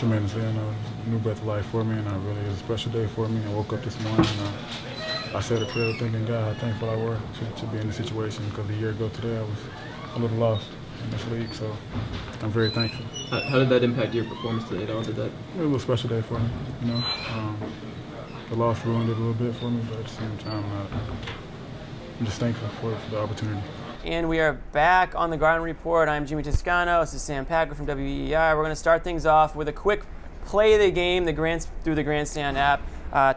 Tremendously. I know it's a new breath of life for me, and it really is a special day for me. I woke up this morning and I said a prayer thanking God how thankful I were to be in this situation, because a year ago today I was a little lost in this league, so I'm very thankful. How did that impact your performance today? It was a little special day for me, you know. The loss ruined it a little bit for me, but at the same time, I'm just thankful for the opportunity. And we are back on the Garden Report. I'm Jimmy Toscano. This is Sam Packard from WEEI. We're going to start things off with a quick play of the game through the Grandstand app.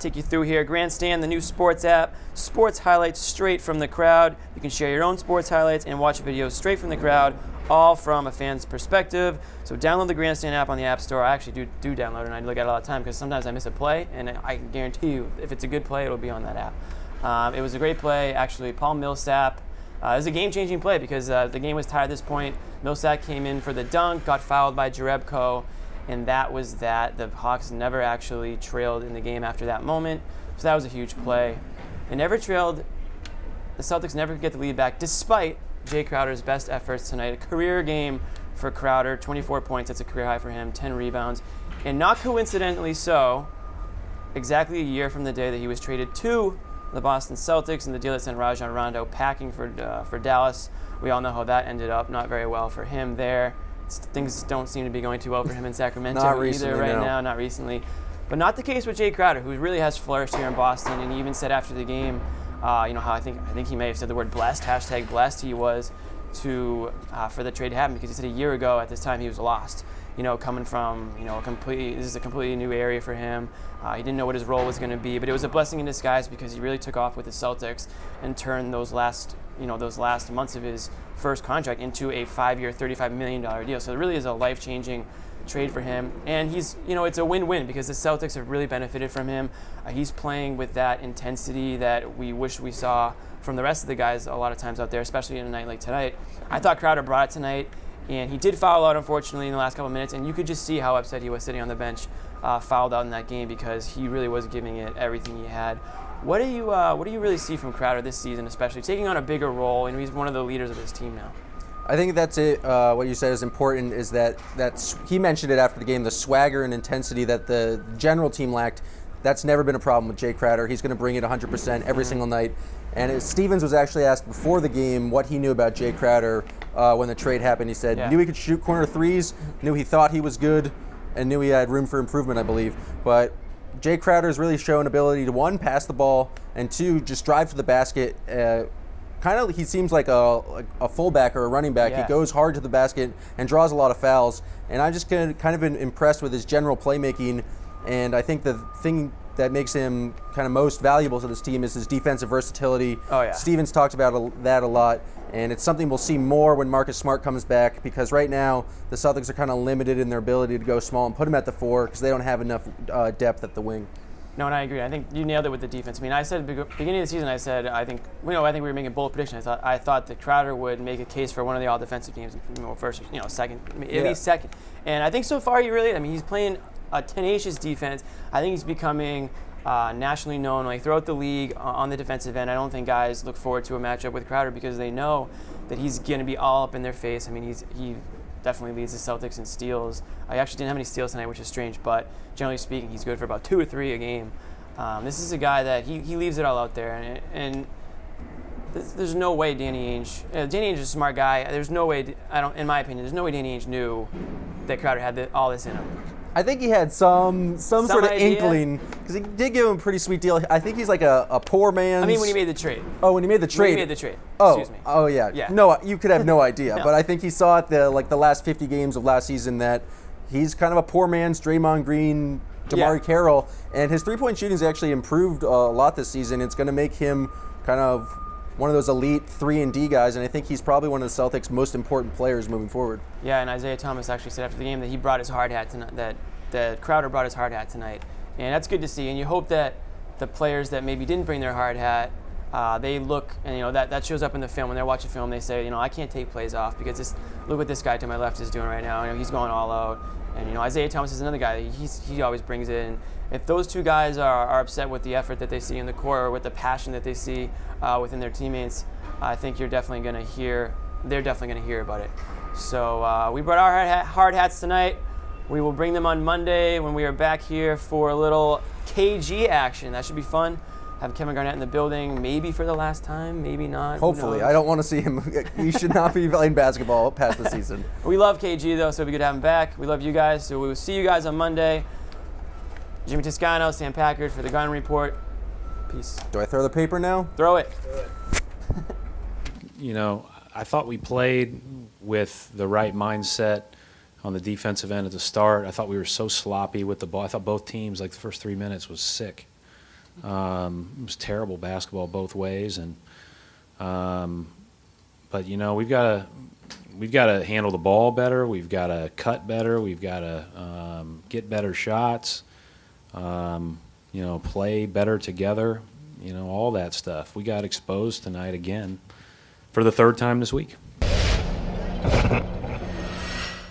Take you through here. Grandstand, the new sports app. Sports highlights straight from the crowd. You can share your own sports highlights and watch videos straight from the crowd, all from a fan's perspective. So download the Grandstand app on the App Store. I actually do download it, and I look at it all the time because sometimes I miss a play, and I can guarantee you if it's a good play, it'll be on that app. It was a great play. Actually, Paul Millsap. It was a game-changing play because the game was tied at this point. Millsap came in for the dunk, got fouled by Jerebko, and that was that. The Hawks never actually trailed in the game after that moment, so that was a huge play. They never trailed. The Celtics never get the lead back, despite Jae Crowder's best efforts tonight. A career game for Crowder, 24 points. That's a career high for him, 10 rebounds. And not coincidentally so, exactly a year from the day that he was traded to the Boston Celtics and the deal that sent Rajon Rondo packing for Dallas. We all know how that ended up. Not very well for him there. Things don't seem to be going too well for him in Sacramento now, not recently. But not the case with Jae Crowder, who really has flourished here in Boston. And he even said after the game, how I think he may have said the word blessed, hashtag blessed he was for the trade to happen, because he said a year ago at this time he was lost. Coming from, this is a completely new area for him. He didn't know what his role was going to be, but it was a blessing in disguise because he really took off with the Celtics and turned those last months of his first contract into a 5-year, $35 million deal. So it really is a life-changing trade for him. And it's a win-win because the Celtics have really benefited from him. He's playing with that intensity that we wish we saw from the rest of the guys a lot of times out there, especially in a night like tonight. I thought Crowder brought it tonight. And he did foul out, unfortunately, in the last couple of minutes, and you could just see how upset he was sitting on the bench, fouled out in that game, because he really was giving it everything he had. What do you really see from Crowder this season, especially taking on a bigger role, and he's one of the leaders of his team now? I think that's it. What you said is important, is that he mentioned it after the game, the swagger and intensity that the general team lacked. That's never been a problem with Jae Crowder. He's going to bring it 100% every single night. And Stevens was actually asked before the game what he knew about Jae Crowder when the trade happened. He said knew he could shoot corner threes, knew he thought he was good, and knew he had room for improvement, I believe. But Jae Crowder's really shown ability to, one, pass the ball, and two, just drive to the basket. He seems like a fullback or a running back. Yeah. He goes hard to the basket and draws a lot of fouls. And I've just kind of been impressed with his general playmaking. And I think the thing that makes him kind of most valuable to this team is his defensive versatility. Oh, yeah. Stevens talked about that a lot, and it's something we'll see more when Marcus Smart comes back, because right now the Celtics are kind of limited in their ability to go small and put him at the 4 because they don't have enough depth at the wing. No, and I agree. I think you nailed it with the defense. I mean, I said at the beginning of the season, I think we were making bold predictions. I thought that Crowder would make a case for one of the all-defensive teams, first, second, at least second. And I think so far he's playing a tenacious defense. I think he's becoming nationally known throughout the league on the defensive end. I don't think guys look forward to a matchup with Crowder because they know that he's going to be all up in their face. I mean, he definitely leads the Celtics in steals. I actually didn't have any steals tonight, which is strange, but generally speaking, he's good for about 2 or 3 a game. This is a guy that he leaves it all out there, and there's no way Danny Ainge is a smart guy. There's no way, in my opinion, there's no way Danny Ainge knew that Crowder had all this in him. I think he had some sort of inkling, because he did give him a pretty sweet deal. I think he's like a poor man's... I mean, when he made the trade. Oh, when he made the trade. Excuse me. Oh, yeah. No, you could have no idea. No. But I think he saw at the last 50 games of last season that he's kind of a poor man's Draymond Green, DeMar Carroll, and his three-point shooting has actually improved a lot this season. It's going to make him kind of one of those elite 3-and-D guys, and I think he's probably one of the Celtics' most important players moving forward. Yeah, and Isaiah Thomas actually said after the game that he brought his hard hat tonight, that Crowder brought his hard hat tonight, and that's good to see. And you hope that the players that maybe didn't bring their hard hat, they look, and that shows up in the film. When they're watching film, they say, I can't take plays off because look what this guy to my left is doing right now. He's going all out. And Isaiah Thomas is another guy. He always brings it in. If those two guys are upset with the effort that they see in the court or with the passion that they see within their teammates, I think they're definitely going to hear about it. So we brought our hard hats tonight. We will bring them on Monday when we are back here for a little KG action. That should be fun. Have Kevin Garnett in the building, maybe for the last time, maybe not. Hopefully. I don't want to see him. He should not be playing basketball past the season. We love KG, though, so it'd be good to have him back. We love you guys, so we will see you guys on Monday. Jimmy Toscano, Sam Packard for the Garden Report. Peace. Do I throw the paper now? Throw it. You know, I thought we played with the right mindset on the defensive end at the start. I thought we were so sloppy with the ball. I thought both teams, like the first 3 minutes, was sick. It was terrible basketball both ways, and but you know we've got to handle the ball better. We've got to cut better. We've got to get better shots. You know, play better together. You know, all that stuff. We got exposed tonight again for the third time this week.